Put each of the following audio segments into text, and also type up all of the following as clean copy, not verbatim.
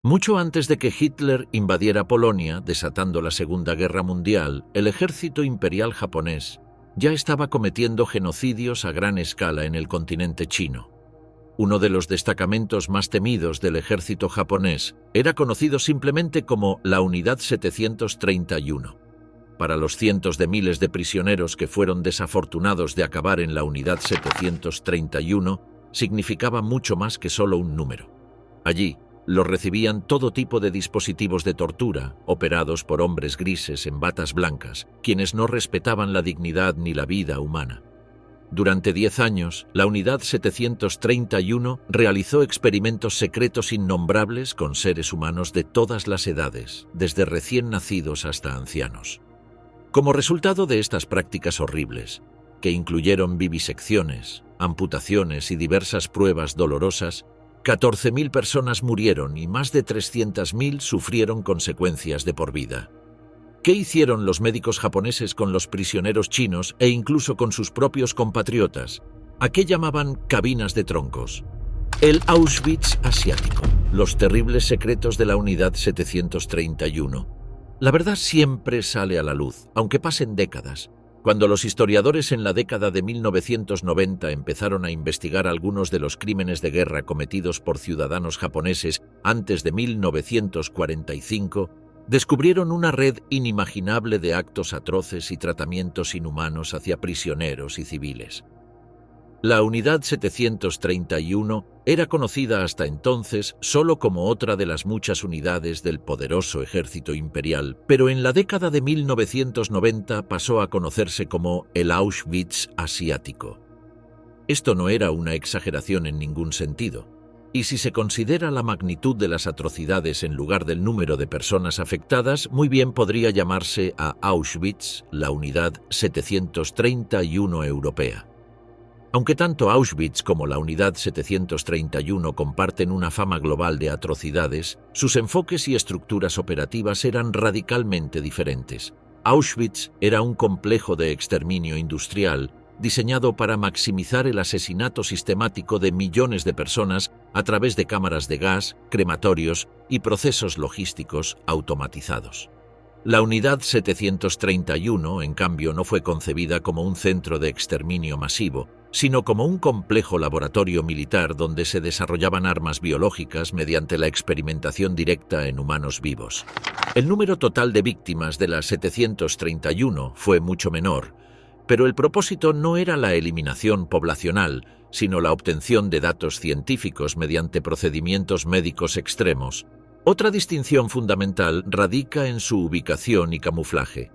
Mucho antes de que Hitler invadiera Polonia, desatando la Segunda Guerra Mundial, el ejército imperial japonés ya estaba cometiendo genocidios a gran escala en el continente chino. Uno de los destacamentos más temidos del ejército japonés era conocido simplemente como la Unidad 731. Para los cientos de miles de prisioneros que fueron desafortunados de acabar en la Unidad 731, significaba mucho más que solo un número. Allí, los recibían todo tipo de dispositivos de tortura, operados por hombres grises en batas blancas, quienes no respetaban la dignidad ni la vida humana. Durante 10 años, la Unidad 731 realizó experimentos secretos innombrables con seres humanos de todas las edades, desde recién nacidos hasta ancianos. Como resultado de estas prácticas horribles, que incluyeron vivisecciones, amputaciones y diversas pruebas dolorosas, 14.000 personas murieron y más de 300.000 sufrieron consecuencias de por vida. ¿Qué hicieron los médicos japoneses con los prisioneros chinos e incluso con sus propios compatriotas? ¿A qué llamaban cabinas de troncos? El Auschwitz asiático, los terribles secretos de la Unidad 731. La verdad siempre sale a la luz, aunque pasen décadas. Cuando los historiadores en la década de 1990 empezaron a investigar algunos de los crímenes de guerra cometidos por ciudadanos japoneses antes de 1945, descubrieron una red inimaginable de actos atroces y tratamientos inhumanos hacia prisioneros y civiles. La Unidad 731 era conocida hasta entonces solo como otra de las muchas unidades del poderoso ejército imperial, pero en la década de 1990 pasó a conocerse como el Auschwitz asiático. Esto no era una exageración en ningún sentido, y si se considera la magnitud de las atrocidades en lugar del número de personas afectadas, muy bien podría llamarse a Auschwitz la Unidad 731 europea. Aunque tanto Auschwitz como la Unidad 731 comparten una fama global de atrocidades, sus enfoques y estructuras operativas eran radicalmente diferentes. Auschwitz era un complejo de exterminio industrial diseñado para maximizar el asesinato sistemático de millones de personas a través de cámaras de gas, crematorios y procesos logísticos automatizados. La Unidad 731, en cambio, no fue concebida como un centro de exterminio masivo, sino como un complejo laboratorio militar donde se desarrollaban armas biológicas mediante la experimentación directa en humanos vivos. El número total de víctimas de la 731 fue mucho menor, pero el propósito no era la eliminación poblacional, sino la obtención de datos científicos mediante procedimientos médicos extremos. Otra distinción fundamental radica en su ubicación y camuflaje.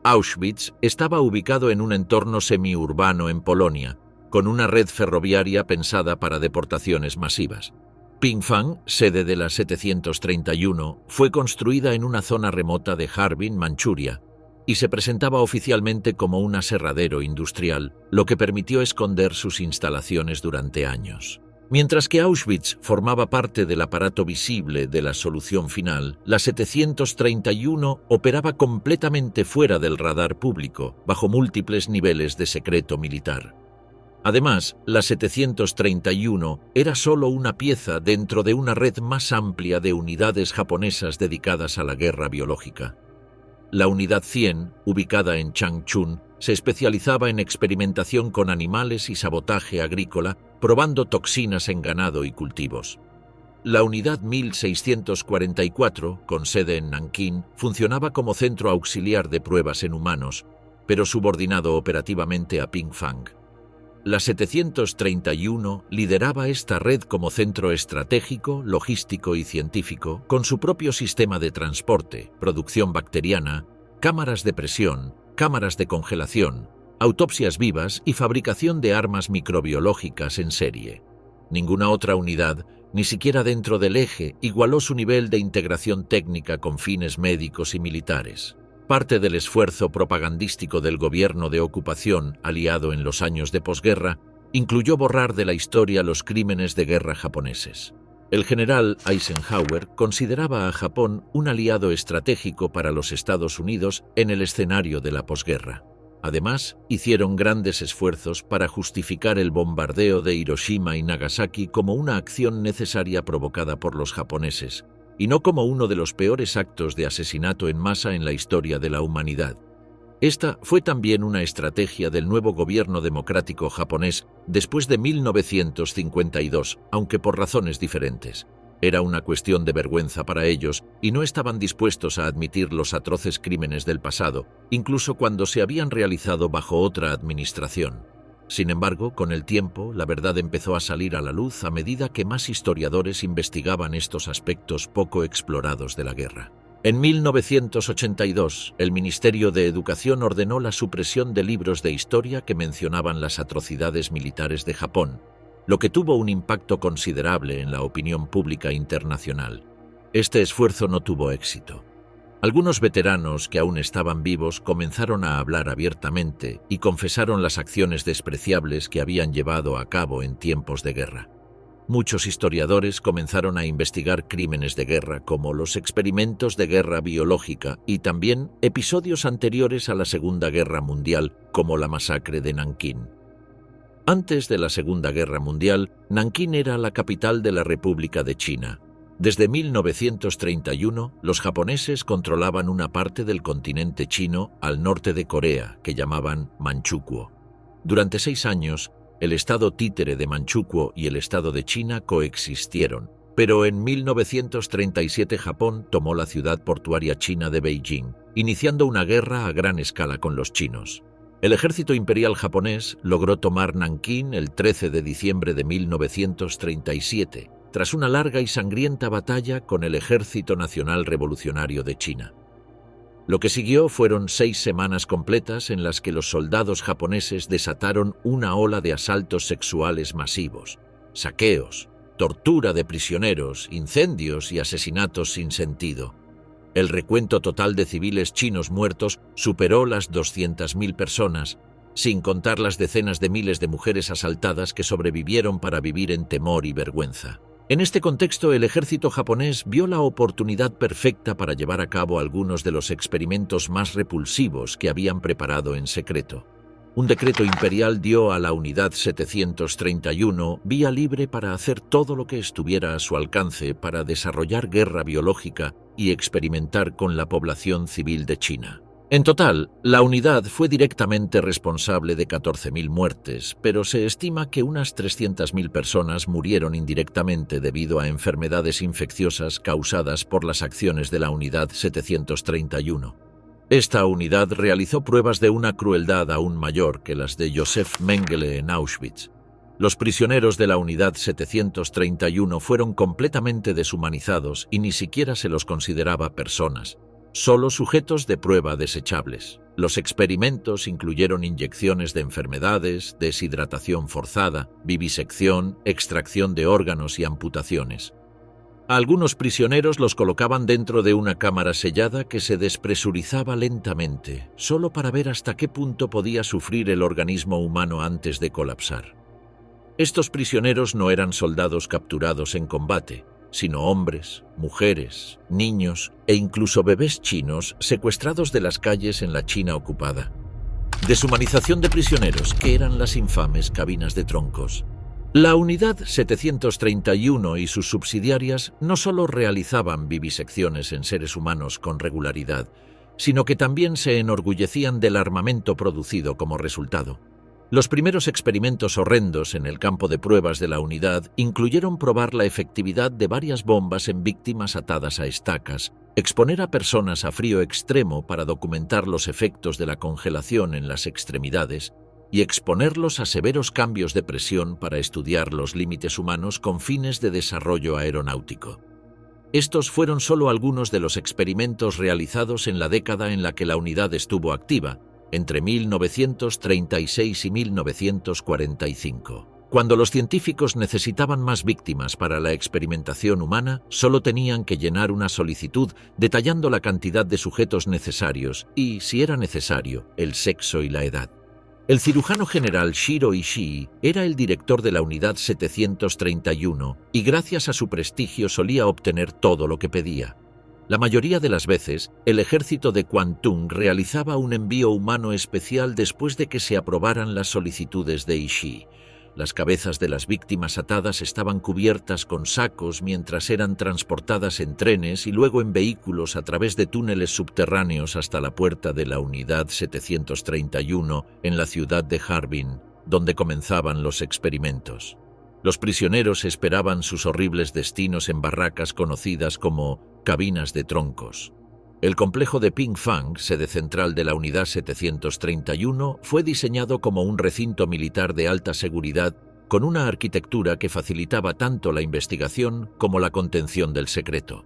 Auschwitz estaba ubicado en un entorno semiurbano en Polonia, con una red ferroviaria pensada para deportaciones masivas. Pingfang, sede de la 731, fue construida en una zona remota de Harbin, Manchuria, y se presentaba oficialmente como un aserradero industrial, lo que permitió esconder sus instalaciones durante años. Mientras que Auschwitz formaba parte del aparato visible de la solución final, la 731 operaba completamente fuera del radar público, bajo múltiples niveles de secreto militar. Además, la 731 era solo una pieza dentro de una red más amplia de unidades japonesas dedicadas a la guerra biológica. La Unidad 100, ubicada en Changchun, se especializaba en experimentación con animales y sabotaje agrícola, probando toxinas en ganado y cultivos. La Unidad 1644, con sede en Nankín, funcionaba como centro auxiliar de pruebas en humanos, pero subordinado operativamente a Pingfang. La 731 lideraba esta red como centro estratégico, logístico y científico, con su propio sistema de transporte, producción bacteriana, cámaras de presión, cámaras de congelación, autopsias vivas y fabricación de armas microbiológicas en serie. Ninguna otra unidad, ni siquiera dentro del eje, igualó su nivel de integración técnica con fines médicos y militares. Parte del esfuerzo propagandístico del gobierno de ocupación, aliado en los años de posguerra, incluyó borrar de la historia los crímenes de guerra japoneses. El general Eisenhower consideraba a Japón un aliado estratégico para los Estados Unidos en el escenario de la posguerra. Además, hicieron grandes esfuerzos para justificar el bombardeo de Hiroshima y Nagasaki como una acción necesaria provocada por los japoneses, y no como uno de los peores actos de asesinato en masa en la historia de la humanidad. Esta fue también una estrategia del nuevo gobierno democrático japonés después de 1952, aunque por razones diferentes. Era una cuestión de vergüenza para ellos y no estaban dispuestos a admitir los atroces crímenes del pasado, incluso cuando se habían realizado bajo otra administración. Sin embargo, con el tiempo, la verdad empezó a salir a la luz a medida que más historiadores investigaban estos aspectos poco explorados de la guerra. En 1982, el Ministerio de Educación ordenó la supresión de libros de historia que mencionaban las atrocidades militares de Japón, lo que tuvo un impacto considerable en la opinión pública internacional. Este esfuerzo no tuvo éxito. Algunos veteranos que aún estaban vivos comenzaron a hablar abiertamente y confesaron las acciones despreciables que habían llevado a cabo en tiempos de guerra. Muchos historiadores comenzaron a investigar crímenes de guerra como los experimentos de guerra biológica y también episodios anteriores a la Segunda Guerra Mundial, como la masacre de Nankín. Antes de la Segunda Guerra Mundial, Nankín era la capital de la República de China. Desde 1931, los japoneses controlaban una parte del continente chino al norte de Corea, que llamaban Manchukuo. Durante 6 años, el estado títere de Manchukuo y el estado de China coexistieron, pero en 1937 Japón tomó la ciudad portuaria china de Beijing, iniciando una guerra a gran escala con los chinos. El ejército imperial japonés logró tomar Nankín el 13 de diciembre de 1937, tras una larga y sangrienta batalla con el Ejército Nacional Revolucionario de China. Lo que siguió fueron 6 semanas completas en las que los soldados japoneses desataron una ola de asaltos sexuales masivos, saqueos, tortura de prisioneros, incendios y asesinatos sin sentido. El recuento total de civiles chinos muertos superó las 200.000 personas, sin contar las decenas de miles de mujeres asaltadas que sobrevivieron para vivir en temor y vergüenza. En este contexto, el ejército japonés vio la oportunidad perfecta para llevar a cabo algunos de los experimentos más repulsivos que habían preparado en secreto. Un decreto imperial dio a la Unidad 731 vía libre para hacer todo lo que estuviera a su alcance para desarrollar guerra biológica y experimentar con la población civil de China. En total, la unidad fue directamente responsable de 14.000 muertes, pero se estima que unas 300.000 personas murieron indirectamente debido a enfermedades infecciosas causadas por las acciones de la Unidad 731. Esta unidad realizó pruebas de una crueldad aún mayor que las de Josef Mengele en Auschwitz. Los prisioneros de la Unidad 731 fueron completamente deshumanizados y ni siquiera se los consideraba personas, solo sujetos de prueba desechables. Los experimentos incluyeron inyecciones de enfermedades, deshidratación forzada, vivisección, extracción de órganos y amputaciones. A algunos prisioneros los colocaban dentro de una cámara sellada que se despresurizaba lentamente, solo para ver hasta qué punto podía sufrir el organismo humano antes de colapsar. Estos prisioneros no eran soldados capturados en combate, sino hombres, mujeres, niños e incluso bebés chinos secuestrados de las calles en la China ocupada. Deshumanización de prisioneros, que eran las infames cabinas de troncos. La Unidad 731 y sus subsidiarias no solo realizaban vivisecciones en seres humanos con regularidad, sino que también se enorgullecían del armamento producido como resultado. Los primeros experimentos horrendos en el campo de pruebas de la unidad incluyeron probar la efectividad de varias bombas en víctimas atadas a estacas, exponer a personas a frío extremo para documentar los efectos de la congelación en las extremidades y exponerlos a severos cambios de presión para estudiar los límites humanos con fines de desarrollo aeronáutico. Estos fueron solo algunos de los experimentos realizados en la década en la que la unidad estuvo activa, entre 1936 y 1945. Cuando los científicos necesitaban más víctimas para la experimentación humana, solo tenían que llenar una solicitud detallando la cantidad de sujetos necesarios y, si era necesario, el sexo y la edad. El cirujano general Shiro Ishii era el director de la Unidad 731 y gracias a su prestigio solía obtener todo lo que pedía. La mayoría de las veces, el ejército de Kwantung realizaba un envío humano especial después de que se aprobaran las solicitudes de Ishii. Las cabezas de las víctimas atadas estaban cubiertas con sacos mientras eran transportadas en trenes y luego en vehículos a través de túneles subterráneos hasta la puerta de la Unidad 731 en la ciudad de Harbin, donde comenzaban los experimentos. Los prisioneros esperaban sus horribles destinos en barracas conocidas como cabinas de troncos. El complejo de Pingfang, sede central de la Unidad 731, fue diseñado como un recinto militar de alta seguridad con una arquitectura que facilitaba tanto la investigación como la contención del secreto.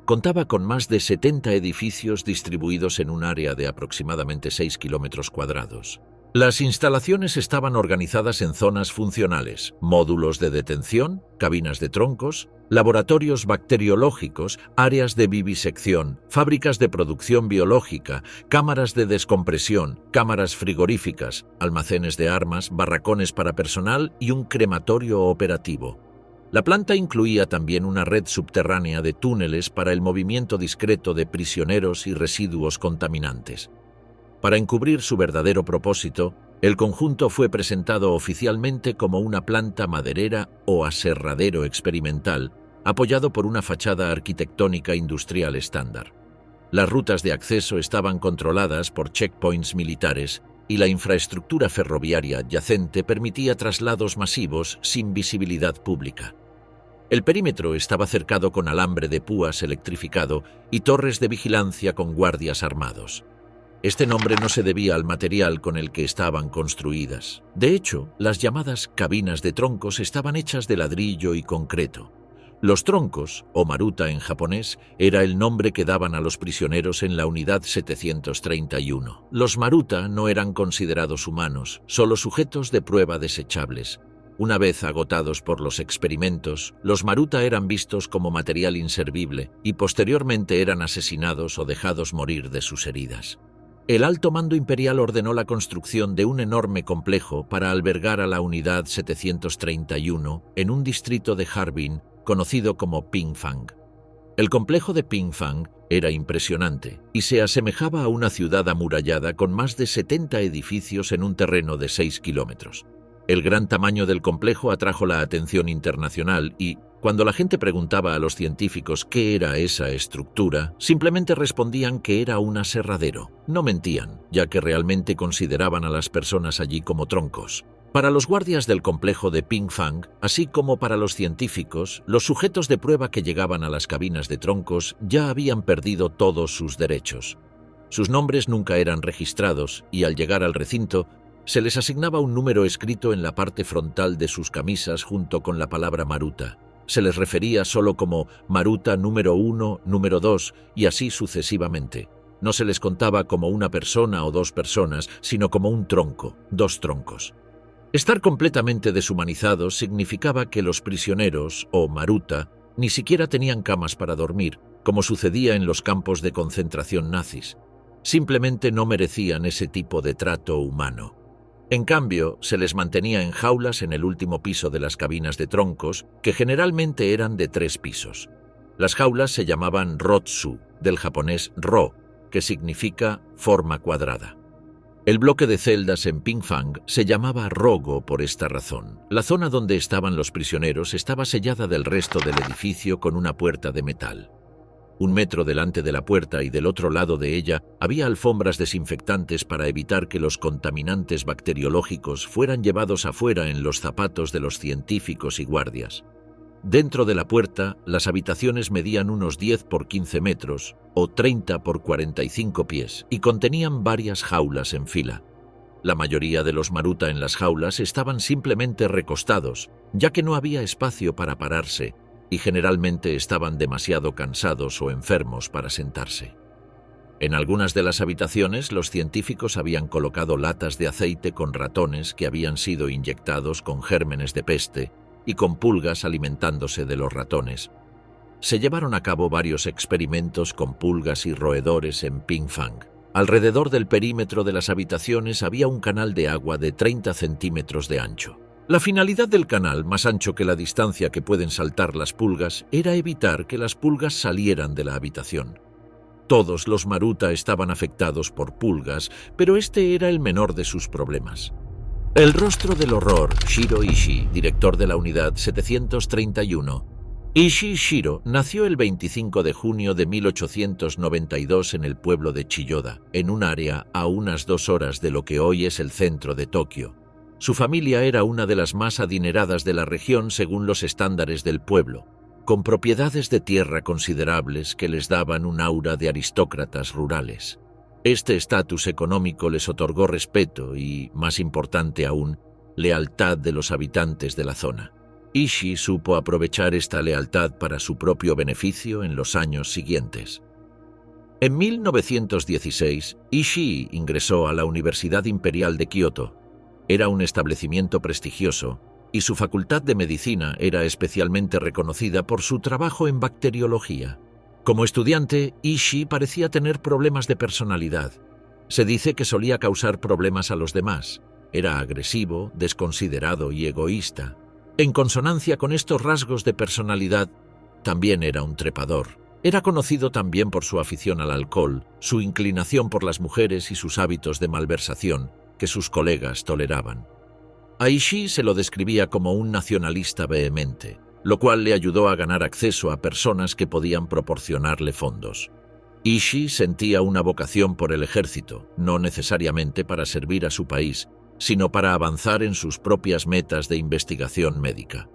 Contaba con más de 70 edificios distribuidos en un área de aproximadamente 6 kilómetros cuadrados. Las instalaciones estaban organizadas en zonas funcionales, módulos de detención, cabinas de troncos, laboratorios bacteriológicos, áreas de vivisección, fábricas de producción biológica, cámaras de descompresión, cámaras frigoríficas, almacenes de armas, barracones para personal y un crematorio operativo. La planta incluía también una red subterránea de túneles para el movimiento discreto de prisioneros y residuos contaminantes. Para encubrir su verdadero propósito, el conjunto fue presentado oficialmente como una planta maderera o aserradero experimental, apoyado por una fachada arquitectónica industrial estándar. Las rutas de acceso estaban controladas por checkpoints militares y la infraestructura ferroviaria adyacente permitía traslados masivos sin visibilidad pública. El perímetro estaba cercado con alambre de púas electrificado y torres de vigilancia con guardias armados. Este nombre no se debía al material con el que estaban construidas. De hecho, las llamadas cabinas de troncos estaban hechas de ladrillo y concreto. Los troncos, o maruta en japonés, era el nombre que daban a los prisioneros en la Unidad 731. Los maruta no eran considerados humanos, solo sujetos de prueba desechables. Una vez agotados por los experimentos, los maruta eran vistos como material inservible y posteriormente eran asesinados o dejados morir de sus heridas. El alto mando imperial ordenó la construcción de un enorme complejo para albergar a la Unidad 731 en un distrito de Harbin conocido como Pingfang. El complejo de Pingfang era impresionante y se asemejaba a una ciudad amurallada con más de 70 edificios en un terreno de 6 kilómetros. El gran tamaño del complejo atrajo la atención internacional y, cuando la gente preguntaba a los científicos qué era esa estructura, simplemente respondían que era un aserradero. No mentían, ya que realmente consideraban a las personas allí como troncos. Para los guardias del complejo de Pingfang, así como para los científicos, los sujetos de prueba que llegaban a las cabinas de troncos ya habían perdido todos sus derechos. Sus nombres nunca eran registrados y al llegar al recinto, se les asignaba un número escrito en la parte frontal de sus camisas junto con la palabra maruta. Se les refería solo como maruta número 1, número 2 y así sucesivamente. No se les contaba como una persona o dos personas, sino como un tronco, dos troncos. Estar completamente deshumanizados significaba que los prisioneros, o maruta, ni siquiera tenían camas para dormir, como sucedía en los campos de concentración nazis. Simplemente no merecían ese tipo de trato humano. En cambio, se les mantenía en jaulas en el último piso de las cabinas de troncos, que generalmente eran de 3 pisos. Las jaulas se llamaban rotsu, del japonés ro, que significa forma cuadrada. El bloque de celdas en Pingfang se llamaba rogo por esta razón. La zona donde estaban los prisioneros estaba sellada del resto del edificio con una puerta de metal. 1 metro delante de la puerta y del otro lado de ella había alfombras desinfectantes para evitar que los contaminantes bacteriológicos fueran llevados afuera en los zapatos de los científicos y guardias. Dentro de la puerta, las habitaciones medían unos 10 por 15 metros o 30 por 45 pies y contenían varias jaulas en fila. La mayoría de los maruta en las jaulas estaban simplemente recostados, ya que no había espacio para pararse, y generalmente estaban demasiado cansados o enfermos para sentarse. En algunas de las habitaciones, los científicos habían colocado latas de aceite con ratones que habían sido inyectados con gérmenes de peste y con pulgas alimentándose de los ratones. Se llevaron a cabo varios experimentos con pulgas y roedores en Pingfang. Alrededor del perímetro de las habitaciones había un canal de agua de 30 centímetros de ancho. La finalidad del canal, más ancho que la distancia que pueden saltar las pulgas, era evitar que las pulgas salieran de la habitación. Todos los maruta estaban afectados por pulgas, pero este era el menor de sus problemas. El rostro del horror, Shiro Ishii, director de la unidad 731. Ishii Shiro nació el 25 de junio de 1892 en el pueblo de Chiyoda, en un área a unas 2 horas de lo que hoy es el centro de Tokio. Su familia era una de las más adineradas de la región según los estándares del pueblo, con propiedades de tierra considerables que les daban un aura de aristócratas rurales. Este estatus económico les otorgó respeto y, más importante aún, lealtad de los habitantes de la zona. Ishii supo aprovechar esta lealtad para su propio beneficio en los años siguientes. En 1916, Ishii ingresó a la Universidad Imperial de Kioto. Era un establecimiento prestigioso y su facultad de medicina era especialmente reconocida por su trabajo en bacteriología. Como estudiante, Ishii parecía tener problemas de personalidad. Se dice que solía causar problemas a los demás. Era agresivo, desconsiderado y egoísta. En consonancia con estos rasgos de personalidad, también era un trepador. Era conocido también por su afición al alcohol, su inclinación por las mujeres y sus hábitos de malversación, que sus colegas toleraban. A Ishii se lo describía como un nacionalista vehemente, lo cual le ayudó a ganar acceso a personas que podían proporcionarle fondos. Ishii sentía una vocación por el ejército, no necesariamente para servir a su país, sino para avanzar en sus propias metas de investigación médica.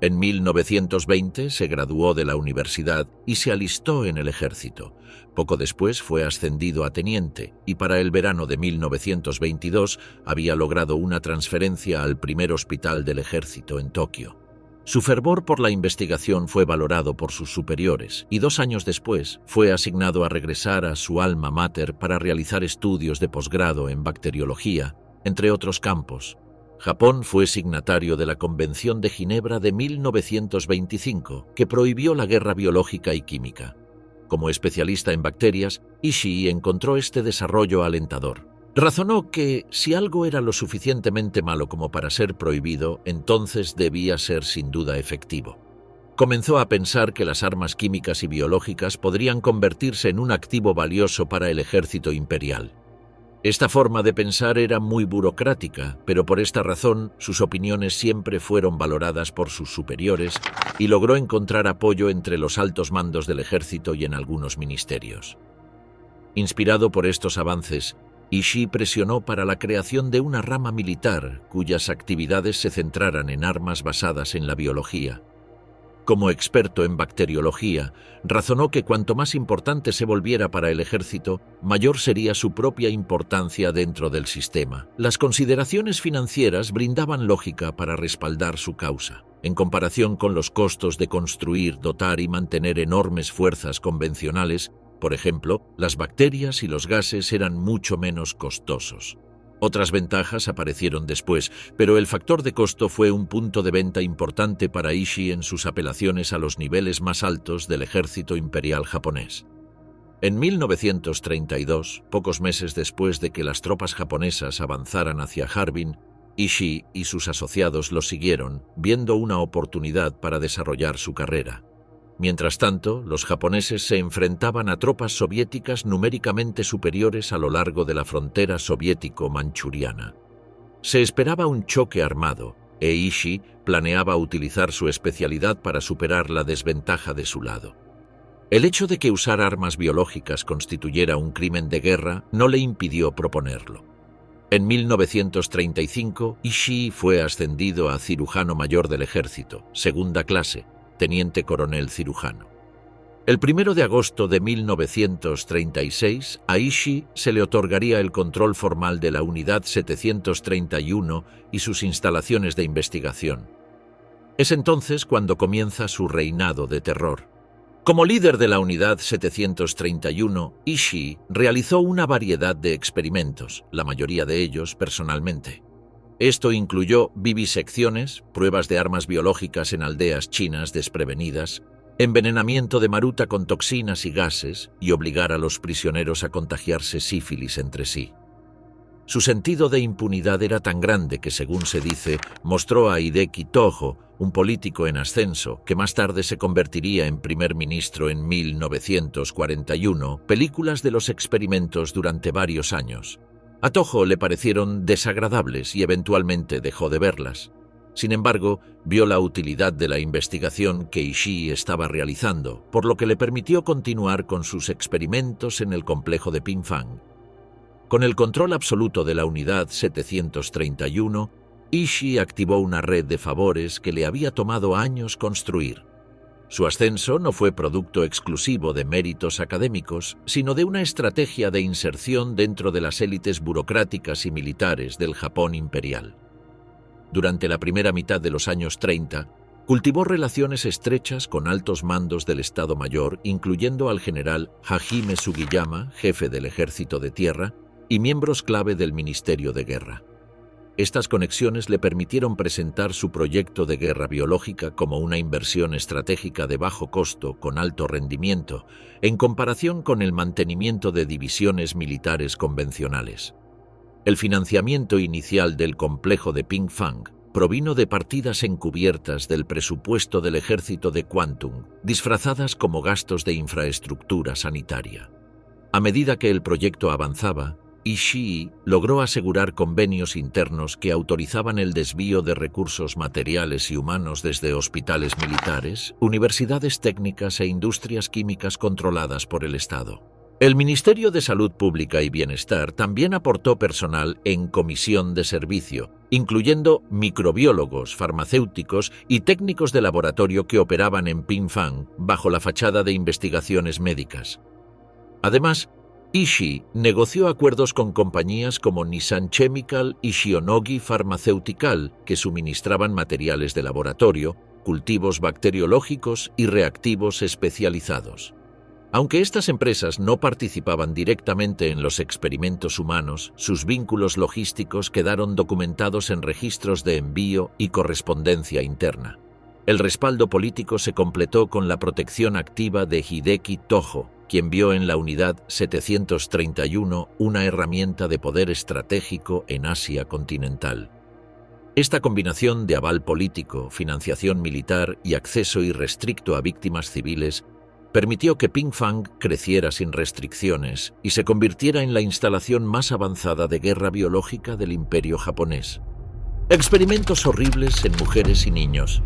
En 1920 se graduó de la universidad y se alistó en el ejército. Poco después fue ascendido a teniente y para el verano de 1922 había logrado una transferencia al primer hospital del ejército en Tokio. Su fervor por la investigación fue valorado por sus superiores y 2 años después fue asignado a regresar a su alma mater para realizar estudios de posgrado en bacteriología, entre otros campos. Japón fue signatario de la Convención de Ginebra de 1925, que prohibió la guerra biológica y química. Como especialista en bacterias, Ishii encontró este desarrollo alentador. Razonó que, si algo era lo suficientemente malo como para ser prohibido, entonces debía ser sin duda efectivo. Comenzó a pensar que las armas químicas y biológicas podrían convertirse en un activo valioso para el ejército imperial. Esta forma de pensar era muy burocrática, pero por esta razón sus opiniones siempre fueron valoradas por sus superiores y logró encontrar apoyo entre los altos mandos del ejército y en algunos ministerios. Inspirado por estos avances, Ishii presionó para la creación de una rama militar cuyas actividades se centraran en armas basadas en la biología. Como experto en bacteriología, razonó que cuanto más importante se volviera para el ejército, mayor sería su propia importancia dentro del sistema. Las consideraciones financieras brindaban lógica para respaldar su causa. En comparación con los costos de construir, dotar y mantener enormes fuerzas convencionales, por ejemplo, las bacterias y los gases eran mucho menos costosos. Otras ventajas aparecieron después, pero el factor de costo fue un punto de venta importante para Ishii en sus apelaciones a los niveles más altos del ejército imperial japonés. En 1932, pocos meses después de que las tropas japonesas avanzaran hacia Harbin, Ishii y sus asociados lo siguieron, viendo una oportunidad para desarrollar su carrera. Mientras tanto, los japoneses se enfrentaban a tropas soviéticas numéricamente superiores a lo largo de la frontera soviético-manchuriana. Se esperaba un choque armado, e Ishii planeaba utilizar su especialidad para superar la desventaja de su lado. El hecho de que usar armas biológicas constituyera un crimen de guerra no le impidió proponerlo. En 1935, Ishii fue ascendido a cirujano mayor del ejército, segunda clase, teniente coronel cirujano. El 1 de agosto de 1936, a Ishii se le otorgaría el control formal de la Unidad 731 y sus instalaciones de investigación. Es entonces cuando comienza su reinado de terror. Como líder de la Unidad 731, Ishii realizó una variedad de experimentos, la mayoría de ellos personalmente. Esto incluyó vivisecciones, pruebas de armas biológicas en aldeas chinas desprevenidas, envenenamiento de maruta con toxinas y gases y obligar a los prisioneros a contagiarse sífilis entre sí. Su sentido de impunidad era tan grande que, según se dice, mostró a Hideki Tojo, un político en ascenso, que más tarde se convertiría en primer ministro en 1941, películas de los experimentos durante varios años. A Toho le parecieron desagradables y eventualmente dejó de verlas. Sin embargo, vio la utilidad de la investigación que Ishii estaba realizando, por lo que le permitió continuar con sus experimentos en el complejo de Pingfang. Con el control absoluto de la unidad 731, Ishii activó una red de favores que le había tomado años construir. Su ascenso no fue producto exclusivo de méritos académicos, sino de una estrategia de inserción dentro de las élites burocráticas y militares del Japón imperial. Durante la primera mitad de los años 30, cultivó relaciones estrechas con altos mandos del Estado Mayor, incluyendo al general Hajime Sugiyama, jefe del Ejército de Tierra, y miembros clave del Ministerio de Guerra. Estas conexiones le permitieron presentar su proyecto de guerra biológica como una inversión estratégica de bajo costo con alto rendimiento, en comparación con el mantenimiento de divisiones militares convencionales. El financiamiento inicial del complejo de Pingfang provino de partidas encubiertas del presupuesto del ejército de Kwantung, disfrazadas como gastos de infraestructura sanitaria. A medida que el proyecto avanzaba, Ishii logró asegurar convenios internos que autorizaban el desvío de recursos materiales y humanos desde hospitales militares, universidades técnicas e industrias químicas controladas por el Estado. El Ministerio de Salud Pública y Bienestar también aportó personal en comisión de servicio, incluyendo microbiólogos, farmacéuticos y técnicos de laboratorio que operaban en Pingfang bajo la fachada de investigaciones médicas. Además, Ishii negoció acuerdos con compañías como Nissan Chemical y Shionogi Pharmaceutical, que suministraban materiales de laboratorio, cultivos bacteriológicos y reactivos especializados. Aunque estas empresas no participaban directamente en los experimentos humanos, sus vínculos logísticos quedaron documentados en registros de envío y correspondencia interna. El respaldo político se completó con la protección activa de Hideki Tojo, quien vio en la unidad 731 una herramienta de poder estratégico en Asia continental. Esta combinación de aval político, financiación militar y acceso irrestricto a víctimas civiles permitió que Pingfang creciera sin restricciones y se convirtiera en la instalación más avanzada de guerra biológica del Imperio japonés. Experimentos horribles en mujeres y niños.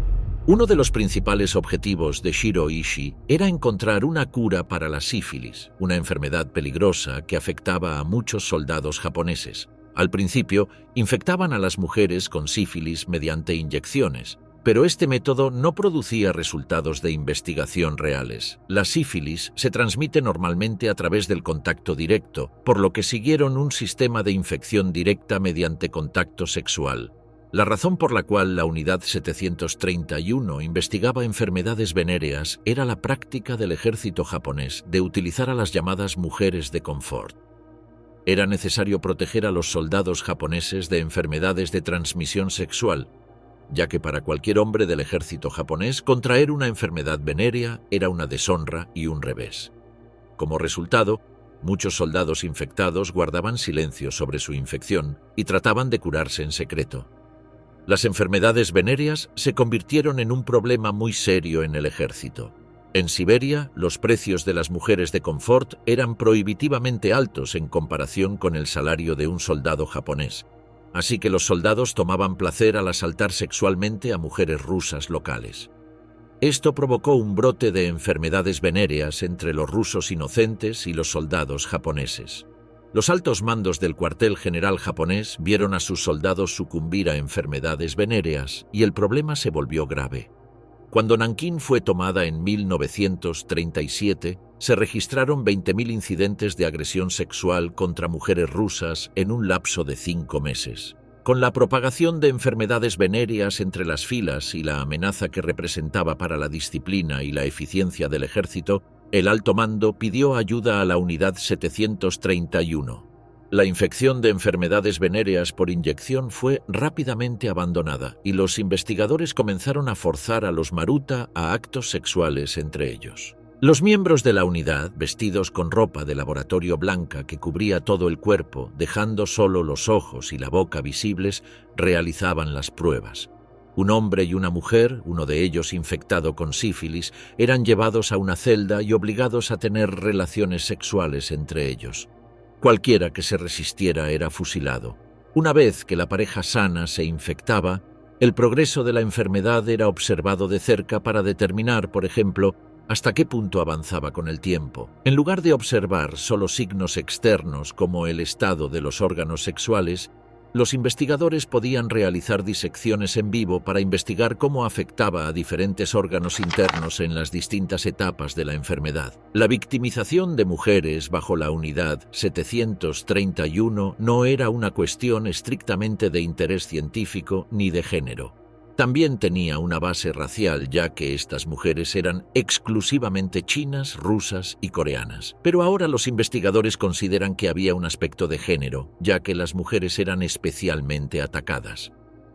Uno de los principales objetivos de Shiro Ishii era encontrar una cura para la sífilis, una enfermedad peligrosa que afectaba a muchos soldados japoneses. Al principio, infectaban a las mujeres con sífilis mediante inyecciones, pero este método no producía resultados de investigación reales. La sífilis se transmite normalmente a través del contacto directo, por lo que siguieron un sistema de infección directa mediante contacto sexual. La razón por la cual la unidad 731 investigaba enfermedades venéreas era la práctica del ejército japonés de utilizar a las llamadas mujeres de confort. Era necesario proteger a los soldados japoneses de enfermedades de transmisión sexual, ya que para cualquier hombre del ejército japonés contraer una enfermedad venérea era una deshonra y un revés. Como resultado, muchos soldados infectados guardaban silencio sobre su infección y trataban de curarse en secreto. Las enfermedades venéreas se convirtieron en un problema muy serio en el ejército. En Siberia, los precios de las mujeres de confort eran prohibitivamente altos en comparación con el salario de un soldado japonés, así que los soldados tomaban placer al asaltar sexualmente a mujeres rusas locales. Esto provocó un brote de enfermedades venéreas entre los rusos inocentes y los soldados japoneses. Los altos mandos del cuartel general japonés vieron a sus soldados sucumbir a enfermedades venéreas y el problema se volvió grave. Cuando Nankín fue tomada en 1937, se registraron 20.000 incidentes de agresión sexual contra mujeres rusas en un lapso de 5 meses. Con la propagación de enfermedades venéreas entre las filas y la amenaza que representaba para la disciplina y la eficiencia del ejército, el alto mando pidió ayuda a la unidad 731. La infección de enfermedades venéreas por inyección fue rápidamente abandonada y los investigadores comenzaron a forzar a los Maruta a actos sexuales entre ellos. Los miembros de la unidad, vestidos con ropa de laboratorio blanca que cubría todo el cuerpo, dejando solo los ojos y la boca visibles, realizaban las pruebas. Un hombre y una mujer, uno de ellos infectado con sífilis, eran llevados a una celda y obligados a tener relaciones sexuales entre ellos. Cualquiera que se resistiera era fusilado. Una vez que la pareja sana se infectaba, el progreso de la enfermedad era observado de cerca para determinar, por ejemplo, hasta qué punto avanzaba con el tiempo. En lugar de observar solo signos externos como el estado de los órganos sexuales, los investigadores podían realizar disecciones en vivo para investigar cómo afectaba a diferentes órganos internos en las distintas etapas de la enfermedad. La victimización de mujeres bajo la unidad 731 no era una cuestión estrictamente de interés científico ni de género. También tenía una base racial, ya que estas mujeres eran exclusivamente chinas, rusas y coreanas. Pero ahora los investigadores consideran que había un aspecto de género, ya que las mujeres eran especialmente atacadas.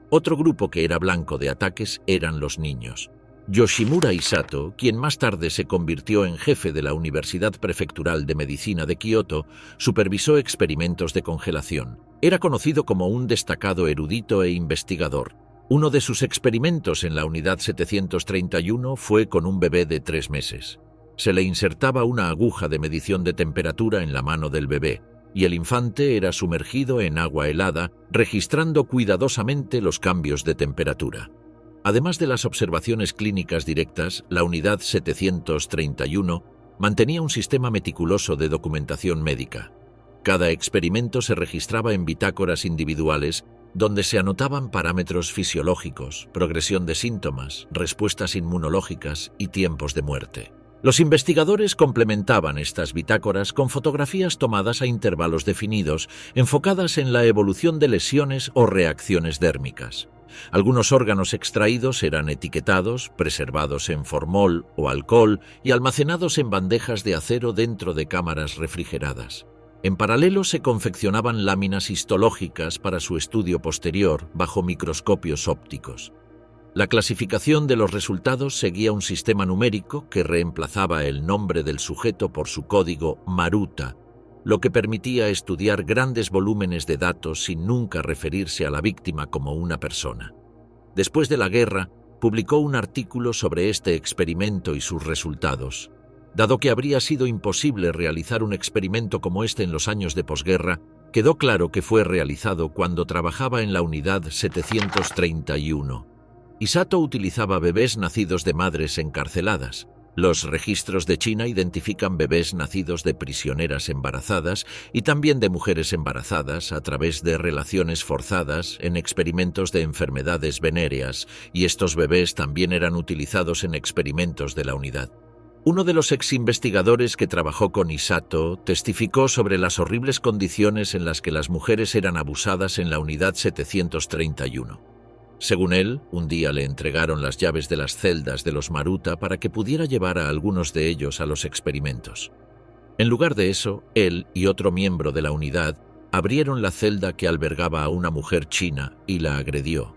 Otro grupo que era blanco de ataques eran los niños. Yoshimura Isato, quien más tarde se convirtió en jefe de la Universidad Prefectural de Medicina de Kioto, supervisó experimentos de congelación. Era conocido como un destacado erudito e investigador. Uno de sus experimentos en la unidad 731 fue con un bebé de 3 meses. Se le insertaba una aguja de medición de temperatura en la mano del bebé, y el infante era sumergido en agua helada, registrando cuidadosamente los cambios de temperatura. Además de las observaciones clínicas directas, la unidad 731 mantenía un sistema meticuloso de documentación médica. Cada experimento se registraba en bitácoras individuales, donde se anotaban parámetros fisiológicos, progresión de síntomas, respuestas inmunológicas y tiempos de muerte. Los investigadores complementaban estas bitácoras con fotografías tomadas a intervalos definidos, enfocadas en la evolución de lesiones o reacciones dérmicas. Algunos órganos extraídos eran etiquetados, preservados en formol o alcohol y almacenados en bandejas de acero dentro de cámaras refrigeradas. En paralelo se confeccionaban láminas histológicas para su estudio posterior bajo microscopios ópticos. La clasificación de los resultados seguía un sistema numérico que reemplazaba el nombre del sujeto por su código Maruta, lo que permitía estudiar grandes volúmenes de datos sin nunca referirse a la víctima como una persona. Después de la guerra, publicó un artículo sobre este experimento y sus resultados. Dado que habría sido imposible realizar un experimento como este en los años de posguerra, quedó claro que fue realizado cuando trabajaba en la unidad 731. Isato utilizaba bebés nacidos de madres encarceladas. Los registros de China identifican bebés nacidos de prisioneras embarazadas y también de mujeres embarazadas a través de relaciones forzadas en experimentos de enfermedades venéreas, y estos bebés también eran utilizados en experimentos de la unidad. Uno de los exinvestigadores que trabajó con Isato testificó sobre las horribles condiciones en las que las mujeres eran abusadas en la unidad 731. Según él, un día le entregaron las llaves de las celdas de los Maruta para que pudiera llevar a algunos de ellos a los experimentos. En lugar de eso, él y otro miembro de la unidad abrieron la celda que albergaba a una mujer china y la agredió.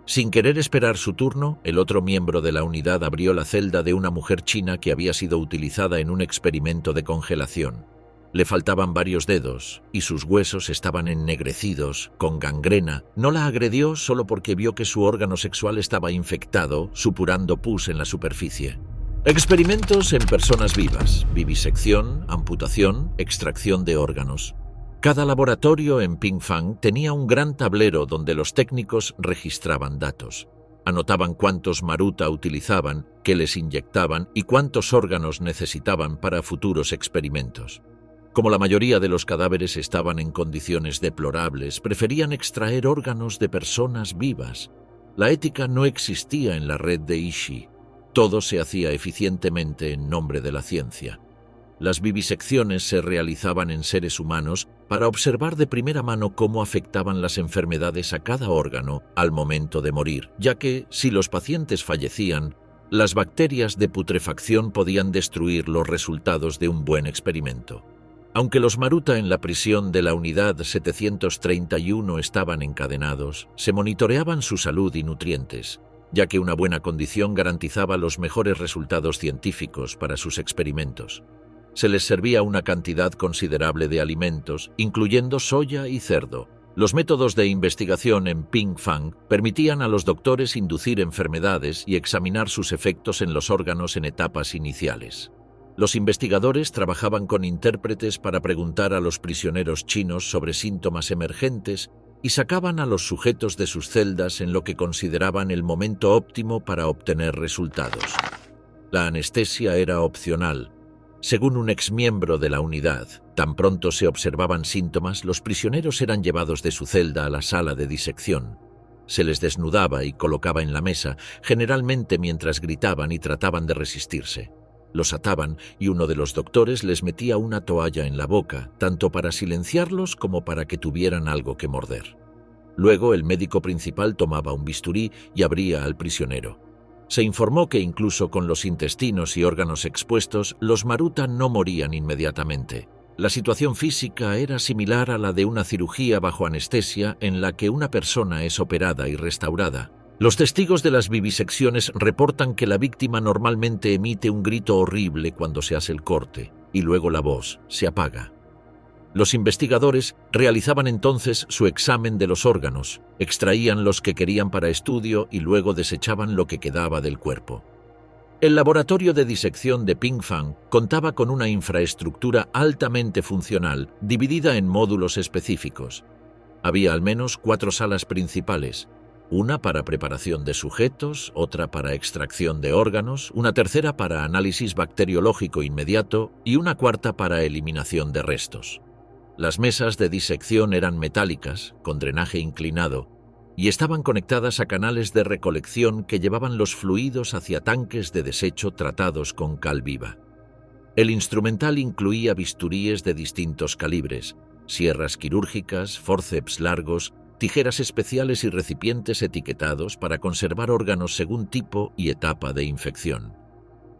Sin querer esperar su turno, el otro miembro de la unidad abrió la celda de una mujer china que había sido utilizada en un experimento de congelación. Le faltaban varios dedos y sus huesos estaban ennegrecidos, con gangrena. No la agredió solo porque vio que su órgano sexual estaba infectado, supurando pus en la superficie. Experimentos en personas vivas: vivisección, amputación, extracción de órganos. Cada laboratorio en Pingfang tenía un gran tablero donde los técnicos registraban datos. Anotaban cuántos Maruta utilizaban, qué les inyectaban y cuántos órganos necesitaban para futuros experimentos. Como la mayoría de los cadáveres estaban en condiciones deplorables, preferían extraer órganos de personas vivas. La ética no existía en la red de Ishii. Todo se hacía eficientemente en nombre de la ciencia. Las vivisecciones se realizaban en seres humanos para observar de primera mano cómo afectaban las enfermedades a cada órgano al momento de morir, ya que, si los pacientes fallecían, las bacterias de putrefacción podían destruir los resultados de un buen experimento. Aunque los Maruta en la prisión de la unidad 731 estaban encadenados, se monitoreaban su salud y nutrientes, ya que una buena condición garantizaba los mejores resultados científicos para sus experimentos. Se les servía una cantidad considerable de alimentos, incluyendo soya y cerdo. Los métodos de investigación en Pingfang permitían a los doctores inducir enfermedades y examinar sus efectos en los órganos en etapas iniciales. Los investigadores trabajaban con intérpretes para preguntar a los prisioneros chinos sobre síntomas emergentes y sacaban a los sujetos de sus celdas en lo que consideraban el momento óptimo para obtener resultados. La anestesia era opcional. Según un exmiembro de la unidad, tan pronto se observaban síntomas, los prisioneros eran llevados de su celda a la sala de disección. Se les desnudaba y colocaba en la mesa, generalmente mientras gritaban y trataban de resistirse. Los ataban y uno de los doctores les metía una toalla en la boca, tanto para silenciarlos como para que tuvieran algo que morder. Luego el médico principal tomaba un bisturí y abría al prisionero. Se informó que incluso con los intestinos y órganos expuestos, los maruta no morían inmediatamente. La situación física era similar a la de una cirugía bajo anestesia en la que una persona es operada y restaurada. Los testigos de las vivisecciones reportan que la víctima normalmente emite un grito horrible cuando se hace el corte, y luego la voz se apaga. Los investigadores realizaban entonces su examen de los órganos, extraían los que querían para estudio y luego desechaban lo que quedaba del cuerpo. El laboratorio de disección de Pingfang contaba con una infraestructura altamente funcional, dividida en módulos específicos. Había al menos 4 salas principales, una para preparación de sujetos, otra para extracción de órganos, una tercera para análisis bacteriológico inmediato y una cuarta para eliminación de restos. Las mesas de disección eran metálicas, con drenaje inclinado, y estaban conectadas a canales de recolección que llevaban los fluidos hacia tanques de desecho tratados con cal viva. El instrumental incluía bisturíes de distintos calibres, sierras quirúrgicas, fórceps largos, tijeras especiales y recipientes etiquetados para conservar órganos según tipo y etapa de infección.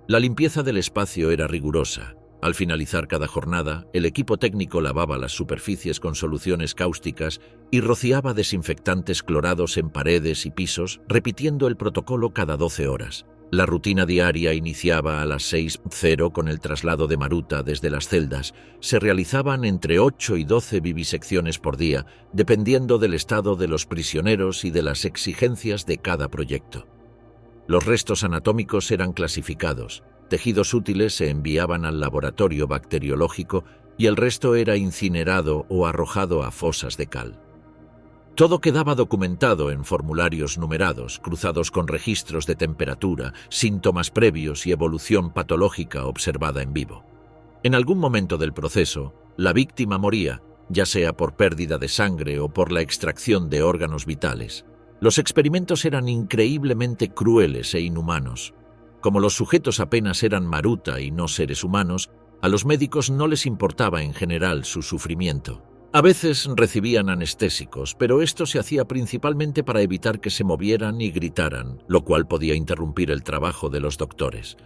La limpieza del espacio era rigurosa. Al finalizar cada jornada, el equipo técnico lavaba las superficies con soluciones cáusticas y rociaba desinfectantes clorados en paredes y pisos, repitiendo el protocolo cada 12 horas. La rutina diaria iniciaba a las 6:00 con el traslado de maruta desde las celdas. Se realizaban entre 8 y 12 vivisecciones por día, dependiendo del estado de los prisioneros y de las exigencias de cada proyecto. Los restos anatómicos eran clasificados, tejidos útiles se enviaban al laboratorio bacteriológico y el resto era incinerado o arrojado a fosas de cal. Todo quedaba documentado en formularios numerados, cruzados con registros de temperatura, síntomas previos y evolución patológica observada en vivo. En algún momento del proceso, la víctima moría, ya sea por pérdida de sangre o por la extracción de órganos vitales. Los experimentos eran increíblemente crueles e inhumanos. Como los sujetos apenas eran maruta y no seres humanos, a los médicos no les importaba en general su sufrimiento. A veces recibían anestésicos, pero esto se hacía principalmente para evitar que se movieran y gritaran, lo cual podía interrumpir el trabajo de los doctores.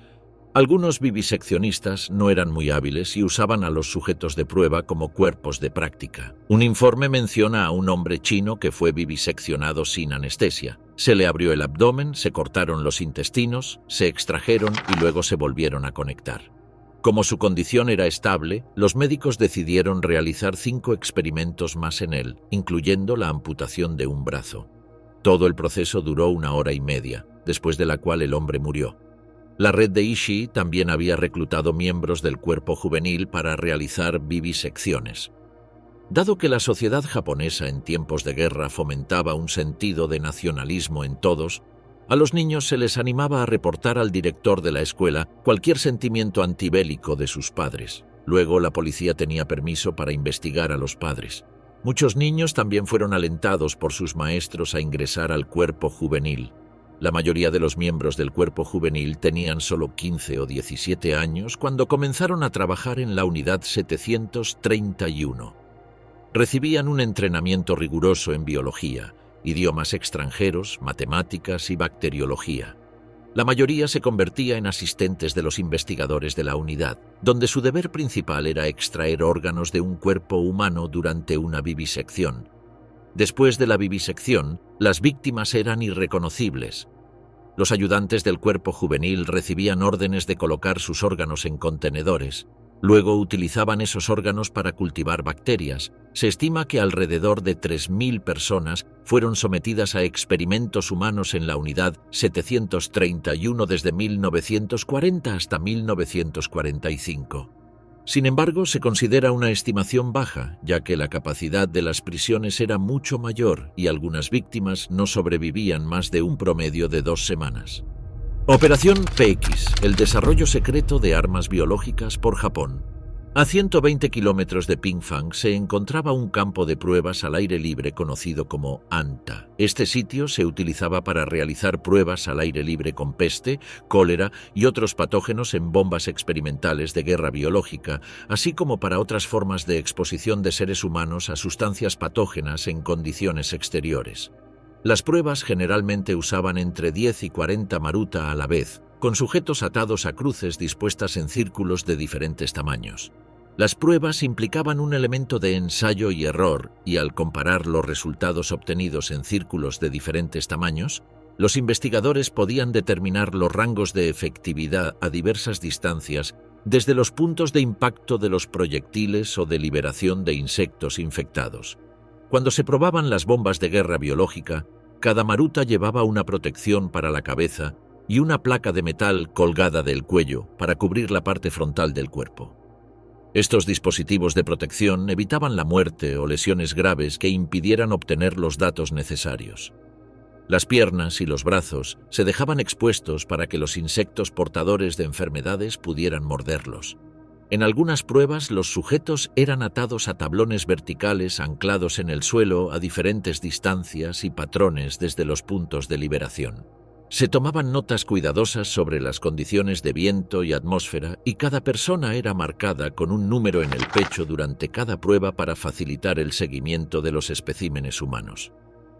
Algunos viviseccionistas no eran muy hábiles y usaban a los sujetos de prueba como cuerpos de práctica. Un informe menciona a un hombre chino que fue viviseccionado sin anestesia. Se le abrió el abdomen, se cortaron los intestinos, se extrajeron y luego se volvieron a conectar. Como su condición era estable, los médicos decidieron realizar 5 experimentos más en él, incluyendo la amputación de un brazo. Todo el proceso duró 1 hora y media, después de la cual el hombre murió. La red de Ishii también había reclutado miembros del cuerpo juvenil para realizar vivisecciones. Dado que la sociedad japonesa en tiempos de guerra fomentaba un sentido de nacionalismo en todos, a los niños se les animaba a reportar al director de la escuela cualquier sentimiento antibélico de sus padres. Luego la policía tenía permiso para investigar a los padres. Muchos niños también fueron alentados por sus maestros a ingresar al cuerpo juvenil. La mayoría de los miembros del cuerpo juvenil tenían solo 15 o 17 años cuando comenzaron a trabajar en la unidad 731. Recibían un entrenamiento riguroso en biología, idiomas extranjeros, matemáticas y bacteriología. La mayoría se convertía en asistentes de los investigadores de la unidad, donde su deber principal era extraer órganos de un cuerpo humano durante una vivisección. Después de la vivisección, las víctimas eran irreconocibles. Los ayudantes del cuerpo juvenil recibían órdenes de colocar sus órganos en contenedores. Luego utilizaban esos órganos para cultivar bacterias. Se estima que alrededor de 3.000 personas fueron sometidas a experimentos humanos en la unidad 731 desde 1940 hasta 1945. Sin embargo, se considera una estimación baja, ya que la capacidad de las prisiones era mucho mayor y algunas víctimas no sobrevivían más de un promedio de 2 semanas. Operación PX, el desarrollo secreto de armas biológicas por Japón. A 120 kilómetros de Pingfang se encontraba un campo de pruebas al aire libre conocido como ANTA. Este sitio se utilizaba para realizar pruebas al aire libre con peste, cólera y otros patógenos en bombas experimentales de guerra biológica, así como para otras formas de exposición de seres humanos a sustancias patógenas en condiciones exteriores. Las pruebas generalmente usaban entre 10 y 40 maruta a la vez, con sujetos atados a cruces dispuestas en círculos de diferentes tamaños. Las pruebas implicaban un elemento de ensayo y error, y al comparar los resultados obtenidos en círculos de diferentes tamaños, los investigadores podían determinar los rangos de efectividad a diversas distancias, desde los puntos de impacto de los proyectiles o de liberación de insectos infectados. Cuando se probaban las bombas de guerra biológica, cada maruta llevaba una protección para la cabeza y una placa de metal colgada del cuello para cubrir la parte frontal del cuerpo. Estos dispositivos de protección evitaban la muerte o lesiones graves que impidieran obtener los datos necesarios. Las piernas y los brazos se dejaban expuestos para que los insectos portadores de enfermedades pudieran morderlos. En algunas pruebas, los sujetos eran atados a tablones verticales anclados en el suelo a diferentes distancias y patrones desde los puntos de liberación. Se tomaban notas cuidadosas sobre las condiciones de viento y atmósfera y cada persona era marcada con un número en el pecho durante cada prueba para facilitar el seguimiento de los especímenes humanos.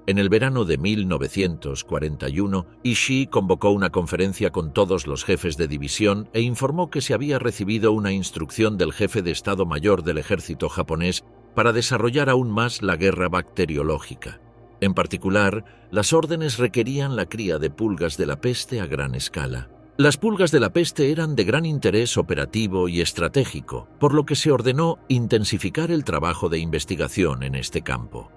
En el verano de 1941, Ishii convocó una conferencia con todos los jefes de división e informó que se había recibido una instrucción del jefe de Estado Mayor del ejército japonés para desarrollar aún más la guerra bacteriológica. En particular, las órdenes requerían la cría de pulgas de la peste a gran escala. Las pulgas de la peste eran de gran interés operativo y estratégico, por lo que se ordenó intensificar el trabajo de investigación en este campo.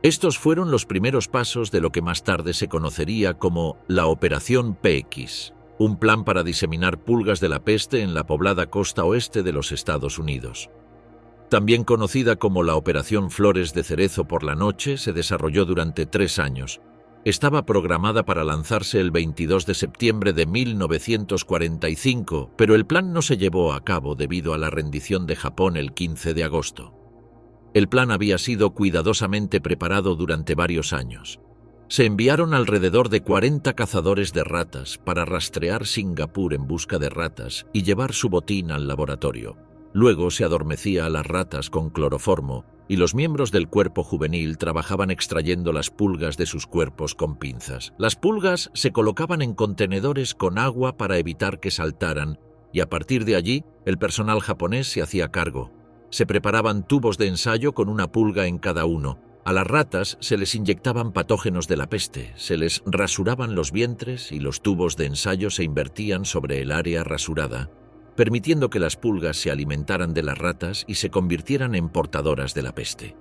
Estos fueron los primeros pasos de lo que más tarde se conocería como la Operación PX, un plan para diseminar pulgas de la peste en la poblada costa oeste de los Estados Unidos. También conocida como la Operación Flores de Cerezo por la Noche, se desarrolló durante 3 años. Estaba programada para lanzarse el 22 de septiembre de 1945, pero el plan no se llevó a cabo debido a la rendición de Japón el 15 de agosto. El plan había sido cuidadosamente preparado durante varios años. Se enviaron alrededor de 40 cazadores de ratas para rastrear Singapur en busca de ratas y llevar su botín al laboratorio. Luego se adormecía a las ratas con cloroformo y los miembros del cuerpo juvenil trabajaban extrayendo las pulgas de sus cuerpos con pinzas. Las pulgas se colocaban en contenedores con agua para evitar que saltaran y a partir de allí el personal japonés se hacía cargo. Se preparaban tubos de ensayo con una pulga en cada uno. A las ratas se les inyectaban patógenos de la peste, se les rasuraban los vientres y los tubos de ensayo se invertían sobre el área rasurada, permitiendo que las pulgas se alimentaran de las ratas y se convirtieran en portadoras de la peste.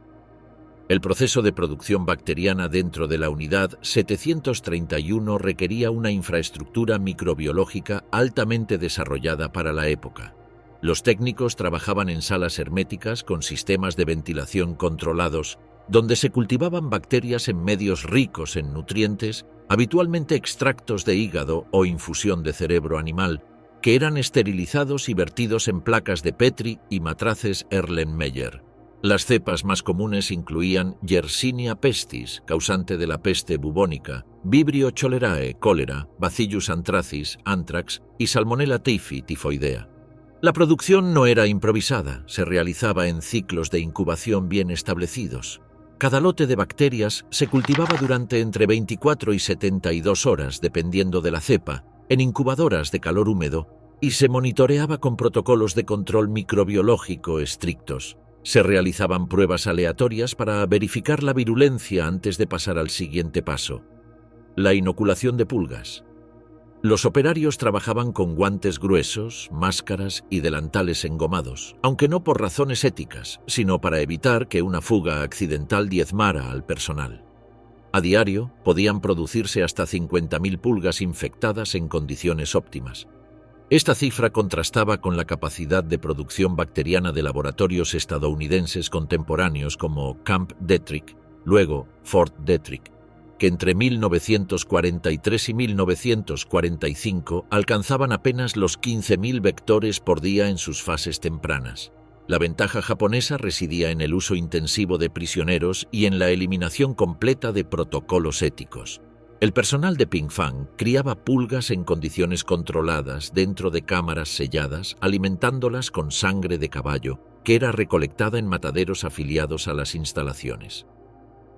El proceso de producción bacteriana dentro de la unidad 731 requería una infraestructura microbiológica altamente desarrollada para la época. Los técnicos trabajaban en salas herméticas con sistemas de ventilación controlados, donde se cultivaban bacterias en medios ricos en nutrientes, habitualmente extractos de hígado o infusión de cerebro animal, que eran esterilizados y vertidos en placas de Petri y matraces Erlenmeyer. Las cepas más comunes incluían Yersinia pestis, causante de la peste bubónica, Vibrio cholerae, cólera, Bacillus anthracis, anthrax y Salmonella typhi, tifoidea. La producción no era improvisada, se realizaba en ciclos de incubación bien establecidos. Cada lote de bacterias se cultivaba durante entre 24 y 72 horas, dependiendo de la cepa, en incubadoras de calor húmedo, y se monitoreaba con protocolos de control microbiológico estrictos. Se realizaban pruebas aleatorias para verificar la virulencia antes de pasar al siguiente paso: la inoculación de pulgas. Los operarios trabajaban con guantes gruesos, máscaras y delantales engomados, aunque no por razones éticas, sino para evitar que una fuga accidental diezmara al personal. A diario podían producirse hasta 50.000 pulgas infectadas en condiciones óptimas. Esta cifra contrastaba con la capacidad de producción bacteriana de laboratorios estadounidenses contemporáneos como Camp Detrick, luego Fort Detrick, que entre 1943 y 1945 alcanzaban apenas los 15.000 vectores por día en sus fases tempranas. La ventaja japonesa residía en el uso intensivo de prisioneros y en la eliminación completa de protocolos éticos. El personal de Pingfang criaba pulgas en condiciones controladas dentro de cámaras selladas, alimentándolas con sangre de caballo, que era recolectada en mataderos afiliados a las instalaciones.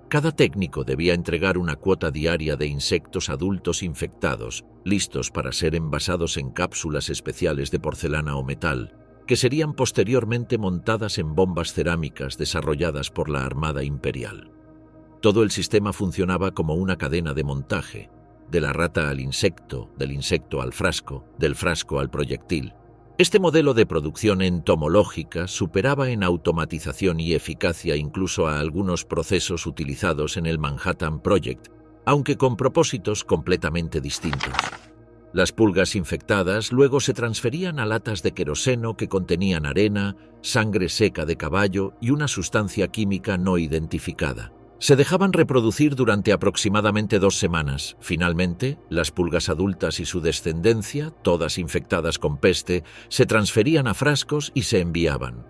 Cada técnico debía entregar una cuota diaria de insectos adultos infectados, listos para ser envasados en cápsulas especiales de porcelana o metal, que serían posteriormente montadas en bombas cerámicas desarrolladas por la Armada Imperial. Todo el sistema funcionaba como una cadena de montaje, de la rata al insecto, del insecto al frasco, del frasco al proyectil. Este modelo de producción entomológica superaba en automatización y eficacia incluso a algunos procesos utilizados en el Manhattan Project, aunque con propósitos completamente distintos. Las pulgas infectadas luego se transferían a latas de queroseno que contenían arena, sangre seca de caballo y una sustancia química no identificada. Se dejaban reproducir durante aproximadamente 2 semanas. Finalmente, las pulgas adultas y su descendencia, todas infectadas con peste, se transferían a frascos y se enviaban.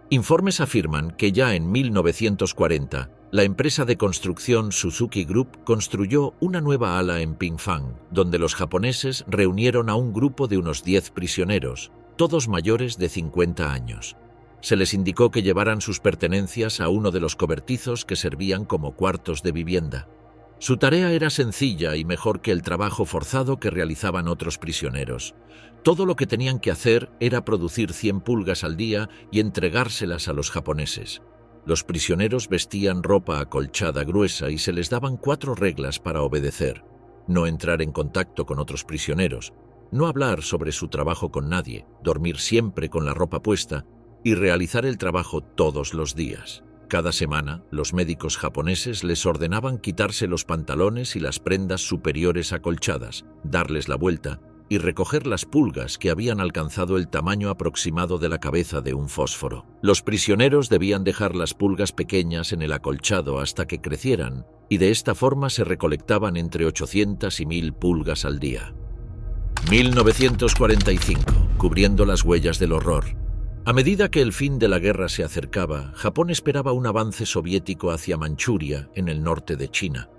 Informes afirman que ya en 1940, la empresa de construcción Suzuki Group construyó una nueva ala en Pingfang, donde los japoneses reunieron a un grupo de unos 10 prisioneros, todos mayores de 50 años. Se les indicó que llevaran sus pertenencias a uno de los cobertizos que servían como cuartos de vivienda. Su tarea era sencilla y mejor que el trabajo forzado que realizaban otros prisioneros. Todo lo que tenían que hacer era producir 100 pulgas al día y entregárselas a los japoneses. Los prisioneros vestían ropa acolchada gruesa y se les daban 4 reglas para obedecer: no entrar en contacto con otros prisioneros, no hablar sobre su trabajo con nadie, dormir siempre con la ropa puesta y realizar el trabajo todos los días. Cada semana, los médicos japoneses les ordenaban quitarse los pantalones y las prendas superiores acolchadas, darles la vuelta y recoger las pulgas que habían alcanzado el tamaño aproximado de la cabeza de un fósforo. Los prisioneros debían dejar las pulgas pequeñas en el acolchado hasta que crecieran, y de esta forma se recolectaban entre 800 y 1000 pulgas al día. 1945, cubriendo las huellas del horror. A medida que el fin de la guerra se acercaba, Japón esperaba un avance soviético hacia Manchuria, en el norte de China.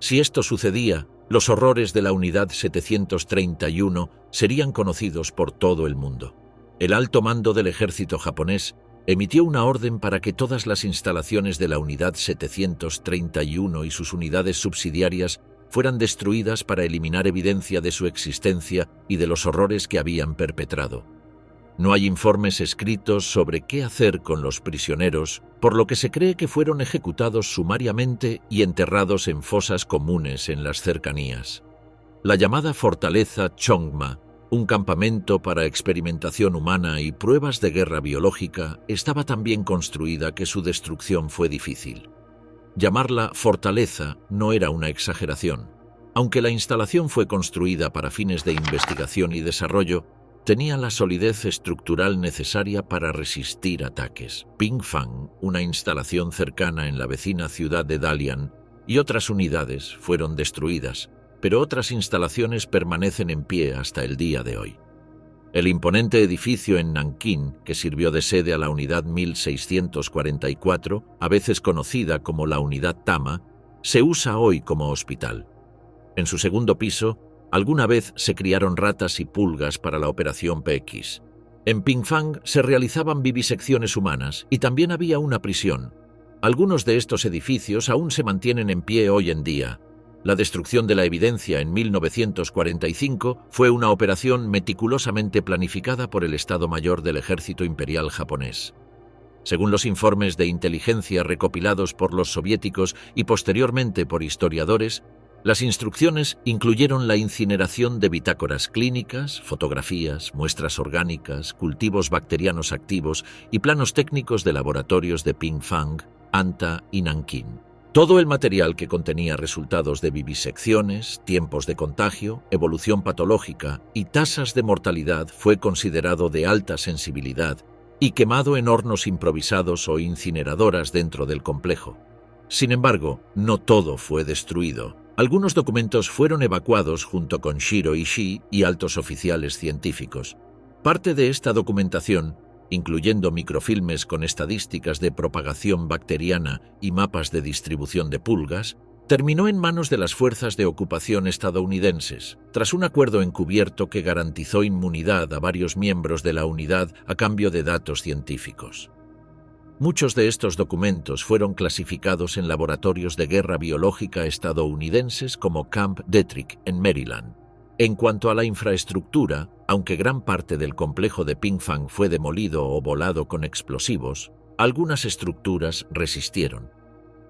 Si esto sucedía, los horrores de la Unidad 731 serían conocidos por todo el mundo. El alto mando del ejército japonés emitió una orden para que todas las instalaciones de la Unidad 731 y sus unidades subsidiarias fueran destruidas para eliminar evidencia de su existencia y de los horrores que habían perpetrado. No hay informes escritos sobre qué hacer con los prisioneros, por lo que se cree que fueron ejecutados sumariamente y enterrados en fosas comunes en las cercanías. La llamada Fortaleza Chongma, un campamento para experimentación humana y pruebas de guerra biológica, estaba tan bien construida que su destrucción fue difícil. Llamarla fortaleza no era una exageración. Aunque la instalación fue construida para fines de investigación y desarrollo, tenía la solidez estructural necesaria para resistir ataques. Pingfang, una instalación cercana en la vecina ciudad de Dalian, y otras unidades fueron destruidas, pero otras instalaciones permanecen en pie hasta el día de hoy. El imponente edificio en Nankín, que sirvió de sede a la Unidad 1644, a veces conocida como la Unidad Tama, se usa hoy como hospital. En su segundo piso, alguna vez se criaron ratas y pulgas para la Operación PX. En Pingfang se realizaban vivisecciones humanas y también había una prisión. Algunos de estos edificios aún se mantienen en pie hoy en día. La destrucción de la evidencia en 1945 fue una operación meticulosamente planificada por el Estado Mayor del Ejército Imperial japonés. Según los informes de inteligencia recopilados por los soviéticos y posteriormente por historiadores, Las instrucciones incluyeron la incineración de bitácoras clínicas, fotografías, muestras orgánicas, cultivos bacterianos activos y planos técnicos de laboratorios de Pingfang, Anta y Nankín. Todo el material que contenía resultados de vivisecciones, tiempos de contagio, evolución patológica y tasas de mortalidad fue considerado de alta sensibilidad y quemado en hornos improvisados o incineradoras dentro del complejo. Sin embargo, no todo fue destruido. Algunos documentos fueron evacuados junto con Shiro Ishii y altos oficiales científicos. Parte de esta documentación, incluyendo microfilmes con estadísticas de propagación bacteriana y mapas de distribución de pulgas, terminó en manos de las fuerzas de ocupación estadounidenses, tras un acuerdo encubierto que garantizó inmunidad a varios miembros de la unidad a cambio de datos científicos. Muchos de estos documentos fueron clasificados en laboratorios de guerra biológica estadounidenses como Camp Detrick, en Maryland. En cuanto a la infraestructura, aunque gran parte del complejo de Pingfang fue demolido o volado con explosivos, algunas estructuras resistieron.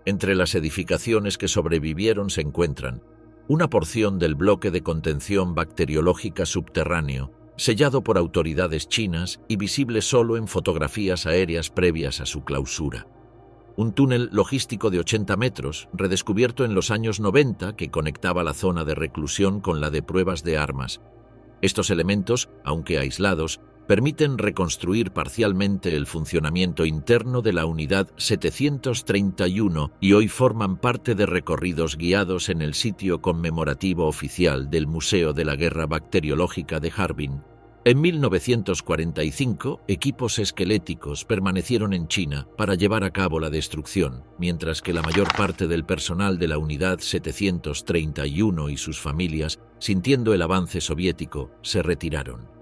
Entre las edificaciones que sobrevivieron se encuentran una porción del bloque de contención bacteriológica subterráneo, sellado por autoridades chinas y visible solo en fotografías aéreas previas a su clausura. Un túnel logístico de 80 metros, redescubierto en los años 90, que conectaba la zona de reclusión con la de pruebas de armas. Estos elementos, aunque aislados, permiten reconstruir parcialmente el funcionamiento interno de la Unidad 731 y hoy forman parte de recorridos guiados en el sitio conmemorativo oficial del Museo de la Guerra Bacteriológica de Harbin. En 1945, equipos esqueléticos permanecieron en China para llevar a cabo la destrucción, mientras que la mayor parte del personal de la Unidad 731 y sus familias, sintiendo el avance soviético, se retiraron.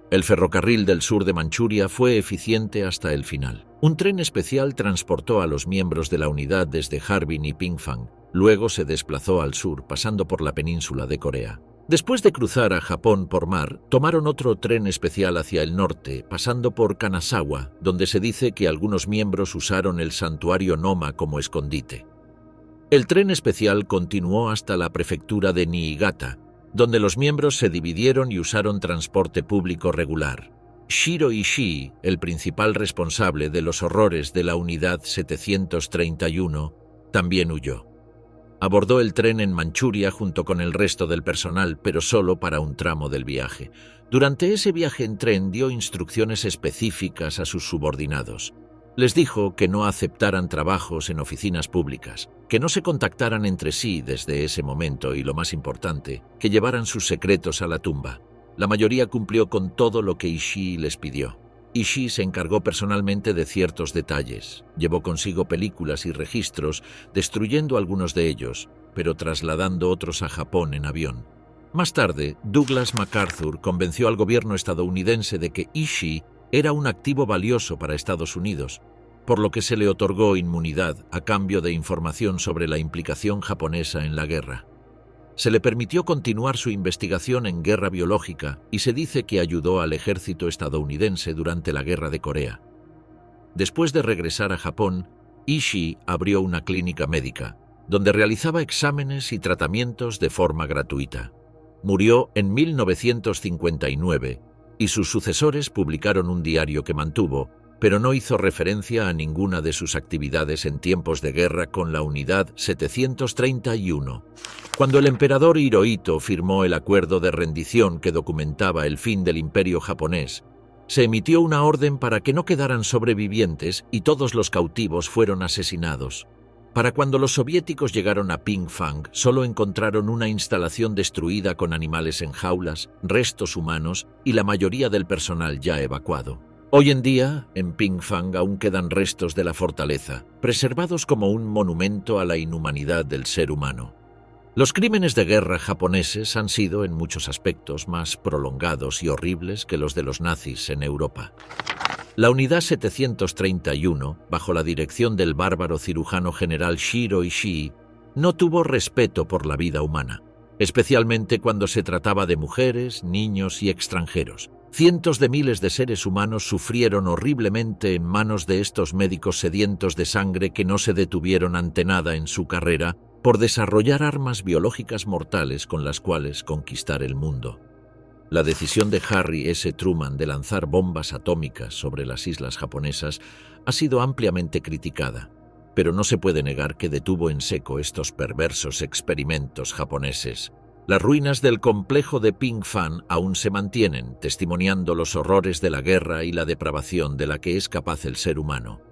El ferrocarril del sur de Manchuria fue eficiente hasta el final. Un tren especial transportó a los miembros de la unidad desde Harbin y Pingfang. Luego se desplazó al sur, pasando por la península de Corea. Después de cruzar a Japón por mar, tomaron otro tren especial hacia el norte, pasando por Kanazawa, donde se dice que algunos miembros usaron el santuario Noma como escondite. El tren especial continuó hasta la prefectura de Niigata, donde los miembros se dividieron y usaron transporte público regular. Shiro Ishii, el principal responsable de los horrores de la Unidad 731, también huyó. Abordó el tren en Manchuria junto con el resto del personal, pero solo para un tramo del viaje. Durante ese viaje en tren dio instrucciones específicas a sus subordinados. Les dijo que no aceptaran trabajos en oficinas públicas, que no se contactaran entre sí desde ese momento y, lo más importante, que llevaran sus secretos a la tumba. La mayoría cumplió con todo lo que Ishii les pidió. Ishii se encargó personalmente de ciertos detalles. Llevó consigo películas y registros, destruyendo algunos de ellos, pero trasladando otros a Japón en avión. Más tarde, Douglas MacArthur convenció al gobierno estadounidense de que Ishii era un activo valioso para Estados Unidos, por lo que se le otorgó inmunidad a cambio de información sobre la implicación japonesa en la guerra. Se le permitió continuar su investigación en guerra biológica y se dice que ayudó al ejército estadounidense durante la Guerra de Corea. Después de regresar a Japón, Ishii abrió una clínica médica, donde realizaba exámenes y tratamientos de forma gratuita. Murió en 1959 y sus sucesores publicaron un diario que mantuvo, pero no hizo referencia a ninguna de sus actividades en tiempos de guerra con la Unidad 731. Cuando el emperador Hirohito firmó el acuerdo de rendición que documentaba el fin del imperio japonés, se emitió una orden para que no quedaran sobrevivientes y todos los cautivos fueron asesinados. Para cuando los soviéticos llegaron a Pingfang, solo encontraron una instalación destruida con animales en jaulas, restos humanos y la mayoría del personal ya evacuado. Hoy en día, en Pingfang aún quedan restos de la fortaleza, preservados como un monumento a la inhumanidad del ser humano. Los crímenes de guerra japoneses han sido, en muchos aspectos, más prolongados y horribles que los de los nazis en Europa. La Unidad 731, bajo la dirección del bárbaro cirujano general Shiro Ishii, no tuvo respeto por la vida humana, especialmente cuando se trataba de mujeres, niños y extranjeros. Cientos de miles de seres humanos sufrieron horriblemente en manos de estos médicos sedientos de sangre que no se detuvieron ante nada en su carrera por desarrollar armas biológicas mortales con las cuales conquistar el mundo. La decisión de Harry S. Truman de lanzar bombas atómicas sobre las islas japonesas ha sido ampliamente criticada, pero no se puede negar que detuvo en seco estos perversos experimentos japoneses. Las ruinas del complejo de Ping Fan aún se mantienen, testimoniando los horrores de la guerra y la depravación de la que es capaz el ser humano.